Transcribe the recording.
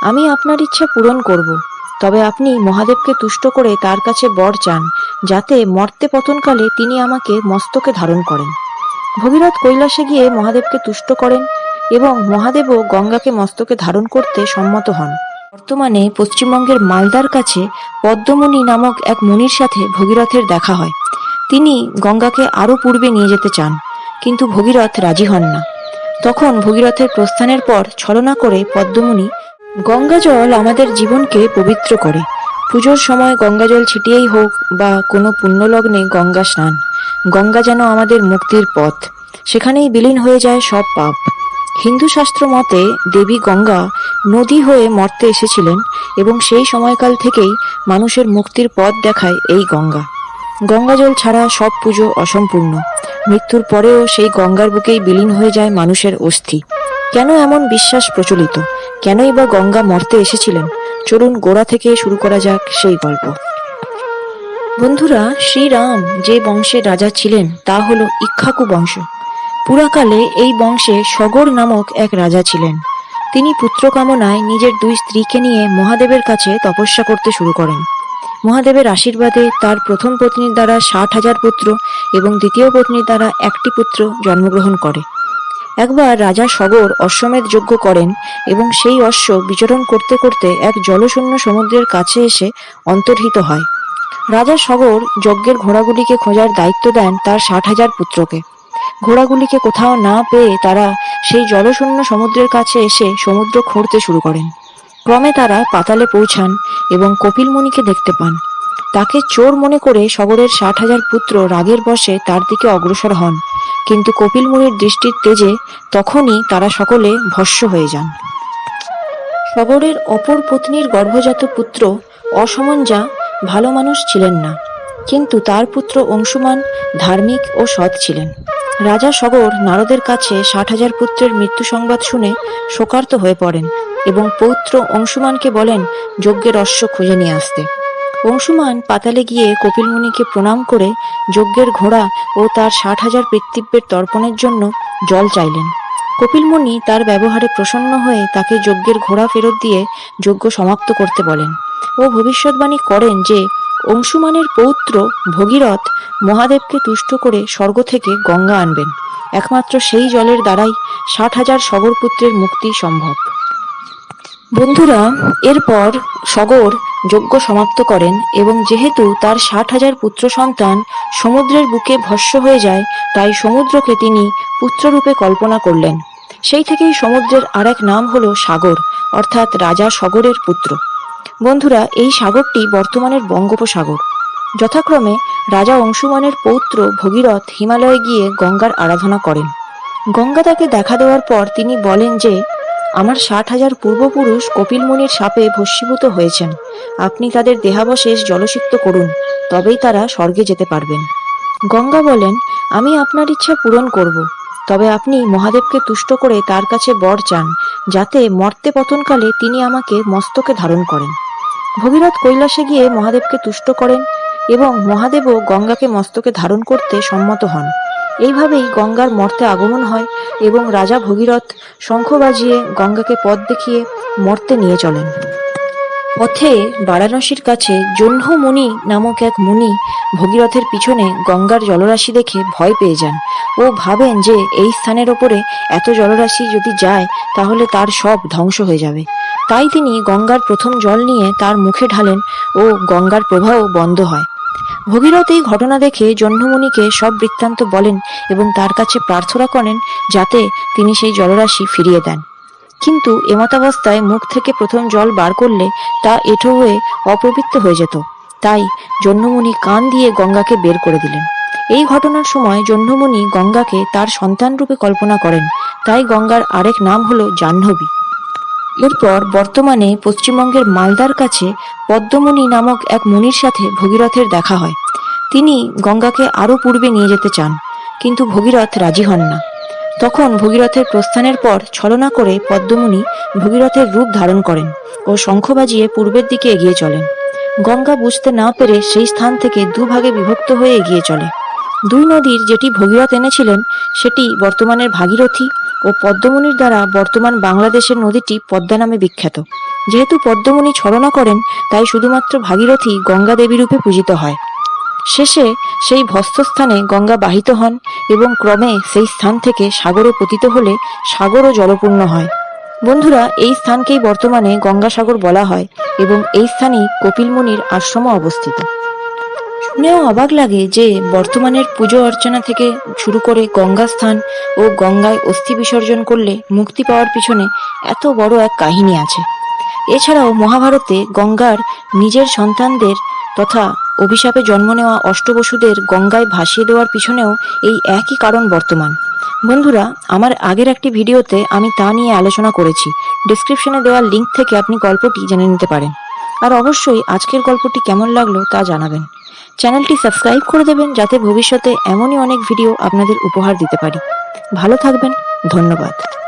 আমি আপনার ইচ্ছা পূরণ করব, তবে আপনি মহাদেবকে তুষ্ট করে তার কাছে বর চান, যাতে মর্তে পতনকালে তিনি আমাকে মস্তকে ধারণ করেন। ভগীরথ কৈলাসে গিয়ে মহাদেবকে তুষ্ট করেন এবং মহাদেবও গঙ্গাকে মস্তকে ধারণ করতে সম্মত হন। বর্তমানে পশ্চিমবঙ্গের মালদার কাছে পদ্মমণি নামক এক মুনির সাথে ভগীরথের দেখা হয়। তিনি গঙ্গাকে আরো পূর্বে নিয়ে যেতে চান, কিন্তু ভগীরথ রাজি হন না। তখন ভগীরথের প্রস্থানের পর ছলনা করে পদ্মমণি, গঙ্গা জল আমাদের জীবনকে পবিত্র করে। পুজোর সময় গঙ্গা জল ছিটিয়েই হোক বা কোনো পুণ্যলগ্নে গঙ্গা স্নান, গঙ্গা যেন আমাদের মুক্তির পথ, সেখানেই বিলীন হয়ে যায় সব পাপ। হিন্দু শাস্ত্র মতে দেবী গঙ্গা নদী হয়ে মর্তে এসেছিলেন এবং সেই সময়কাল থেকেই মানুষের মুক্তির পথ দেখায় এই গঙ্গা। গঙ্গা জল ছাড়া সব পুজো অসম্পূর্ণ। মৃত্যুর পরেও সেই গঙ্গার বুকেই বিলীন হয়ে যায় মানুষের অস্থি। কেন এমন বিশ্বাস প্রচলিত? কেনই বা গঙ্গা মর্তে এসেছিলেন? চলুন গোড়া থেকে শুরু করা যাক সেই গল্প। বন্ধুরা, শ্রীরাম যে বংশের রাজা ছিলেন তা হলো ইক্ষ্বাকু বংশ। পুরাকালে এই বংশে সগর নামক এক রাজা ছিলেন। তিনি পুত্র কামনায় নিজের দুই স্ত্রীকে নিয়ে মহাদেবের কাছে তপস্যা করতে শুরু করেন। মহাদেবের আশীর্বাদে তার প্রথম পত্নীর দ্বারা 60,000 পুত্র এবং দ্বিতীয় পত্নীর দ্বারা একটি পুত্র জন্মগ্রহণ করে। একবার রাজা সগর অশ্বমেধ যজ্ঞ করেন এবং সেই অশ্ব বিচরণ করতে করতে এক জলশূন্য সমুদ্রের কাছে এসে অন্তর্হিত হয়। রাজা সগর যজ্ঞের ঘোড়াগুলিকে খোঁজার দায়িত্ব দেন তার 60,000 পুত্রকে। ঘোড়াগুলিকে কোথাও না পেয়ে তারা সেই জলশূন্য সমুদ্রের কাছে এসে সমুদ্র খুঁড়তে শুরু করেন। ক্রমে তারা পাতালে পৌঁছান এবং কপিল মুনিকে দেখতে পান। তাকে চোর মনে করে সগরের 60,000 পুত্র রাগের বশে তার দিকে অগ্রসর হন, কিন্তু কপিল মুনির দৃষ্টির তেজে তখনই তারা সকলে ভস্ম হয়ে যান। সগরের অপর পত্নীর গর্ভজাত পুত্র অসমঞ্জা ভালো মানুষ ছিলেন না, কিন্তু তার পুত্র অংশুমান ধার্মিক ও সৎ ছিলেন। রাজা সগর নারদের কাছে 60,000 পুত্রের মৃত্যু সংবাদ শুনে শোকার্ত হয়ে পড়েন এবং পৌত্র অংশুমানকে বলেন যজ্ঞের অশ্ব খুঁজে নিয়ে আসতে। অংশুমান পাতালে গিয়ে কপিল মুনিকে প্রণাম করে যজ্ঞের ঘোড়া ও তার 60,000 পিতৃব্যের তর্পণের জন্য জল চাইলেন। কপিল মুনি তার ব্যবহারে প্রসন্ন হয়ে তাকে যজ্ঞের ঘোড়া ফেরত দিয়ে যজ্ঞ সমাপ্ত করতে বলেন ও ভবিষ্যৎবাণী করেন যে অংশুমানের পৌত্র ভগীরথ মহাদেবকে তুষ্ট করে স্বর্গ থেকে গঙ্গা আনবেন। একমাত্র সেই জলের দ্বারাই 60,000 সগর পুত্রের মুক্তি সম্ভব। বন্ধুরা, এরপর সগর যজ্ঞ সমাপ্ত করেন এবং যেহেতু তার 60,000 পুত্র সন্তান সমুদ্রের বুকে ভস্ম হয়ে যায়, তাই সমুদ্রকে তিনি পুত্ররূপে কল্পনা করলেন। সেই থেকেই সমুদ্রের আরেক নাম হলো সাগর, অর্থাৎ রাজা সগরের পুত্র। বন্ধুরা, এই সাগরটি বর্তমানের বঙ্গোপসাগর। যথাক্রমে রাজা অংশুমানের পৌত্র ভগীরথ হিমালয়ে গিয়ে গঙ্গার আরাধনা করেন। গঙ্গা তাকে দেখা দেওয়ার পর তিনি বলেন যে আমার 60,000 পূর্বপুরুষ কপিল মুনির শাপে ভস্মীভূত হয়েছেন। আপনি তাদের দেহাবশেষ জলসিক্ত করুন, তবেই তারা স্বর্গে যেতে পারবেন। গঙ্গা বলেন, আমি আপনার ইচ্ছা পূরণ করব, তবে আপনি মহাদেবকে তুষ্ট করে তার কাছে বর চান, যাতে মর্তে পতনকালে তিনি আমাকে মস্তকে ধারণ করেন। ভগীরথ কৈলাসে গিয়ে মহাদেবকে তুষ্ট করেন এবং মহাদেবও গঙ্গাকে মস্তকে ধারণ করতে সম্মত হন। এইভাবেই গঙ্গার মর্তে আগমন হয় এবং রাজা ভগীরথ শঙ্খ বাজিয়ে গঙ্গাকে পথ দেখিয়ে মর্তে নিয়ে চলেন। পথে বারাণসীর কাছে জহ্ন মুনি নামক এক মুনি ভগীরথের পিছনে গঙ্গার জলরাশি দেখে ভয় পেয়ে যান ও ভাবেন যে এই স্থানের ওপরে এত জলরাশি যদি যায় তাহলে তার সব ধ্বংস হয়ে যাবে। তাই তিনি গঙ্গার প্রথম জল নিয়ে তার মুখে ঢালেন ও গঙ্গার প্রবাহ বন্ধ হয়। ভগীরথ এই ঘটনা দেখে জহ্নমুনিকে সব বৃত্তান্ত বলেন এবং তার কাছে প্রার্থনা করেন যাতে তিনি সেই জলরাশি ফিরিয়ে দেন। কিন্তু এমতাবস্থায় মুখ থেকে প্রথম জল বার করলে তা এঁঠো হয়ে অপবিত্র হয়ে যেত। তাই জহ্নমুনি কান দিয়ে গঙ্গাকে বের করে দিলেন। এই ঘটনার সময় জহ্নমুনি গঙ্গাকে তার সন্তান রূপে কল্পনা করেন, তাই গঙ্গার আরেক নাম হলো জাহ্নবী। এরপর বর্তমানে পশ্চিমবঙ্গের মালদার কাছে পদ্মমণি নামক এক মুনির সাথে ভগীরথের দেখা হয়। তিনি গঙ্গাকে আরো পূর্বে নিয়ে যেতে চান, কিন্তু ভগীরথ রাজি হন না। তখন ভগীরথের প্রস্থানের পর ছলনা করে পদ্মমুনি ভগীরথের রূপ ধারণ করেন ও শঙ্খ বাজিয়ে পূর্বের দিকে এগিয়ে চলেন। গঙ্গা বুঝতে না পেরে সেই স্থান থেকে দুভাগে বিভক্ত হয়ে এগিয়ে চলে। দুই নদীর যেটি ভগীরথ এনেছিলেন সেটি বর্তমানের ভাগীরথী ও পদ্মমুনির দ্বারা বর্তমান বাংলাদেশের নদীটি পদ্মা নামে বিখ্যাত। যেহেতু পদ্মমণি ছলনা করেন, তাই শুধুমাত্র ভাগীরথী গঙ্গা দেবী রূপে পূজিত হয়। শেষে সেই ভস্মস্থানে গঙ্গা বাহিত হন এবং ক্রমে সেই স্থান থেকে সাগরে পতিত হলে সাগরও জলপূর্ণ হয়। বন্ধুরা, এই স্থানকেই বর্তমানে গঙ্গাসাগর বলা হয় এবং এই স্থানেই কপিল মুনির আশ্রম অবস্থিত। শুনেও অবাক লাগে যে বর্তমানের পুজো অর্চনা থেকে শুরু করে গঙ্গা স্থান ও গঙ্গায় অস্থি বিসর্জন করলে মুক্তি পাওয়ার পিছনে এত বড় এক কাহিনী আছে। এছাড়াও মহাভারতে গঙ্গার নিজের সন্তানদের তথা অভিশাপে জন্ম নেওয়া অষ্টবসুদের গঙ্গায় ভাসিয়ে দেওয়ার পিছনেও এই একই কারণ বর্তমান। বন্ধুরা, আমার আগের একটি ভিডিওতে আমি তা নিয়ে আলোচনা করেছি। ডিসক্রিপশনে দেওয়া লিঙ্ক থেকে আপনি গল্পটি জেনে নিতে পারেন। আর অবশ্যই আজকের গল্পটি কেমন লাগলো তা জানাবেন। চ্যানেলটি সাবস্ক্রাইব করে দেবেন যাতে ভবিষ্যতে এমনই অনেক ভিডিও আপনাদের উপহার দিতে পারি। ভালো থাকবেন। ধন্যবাদ।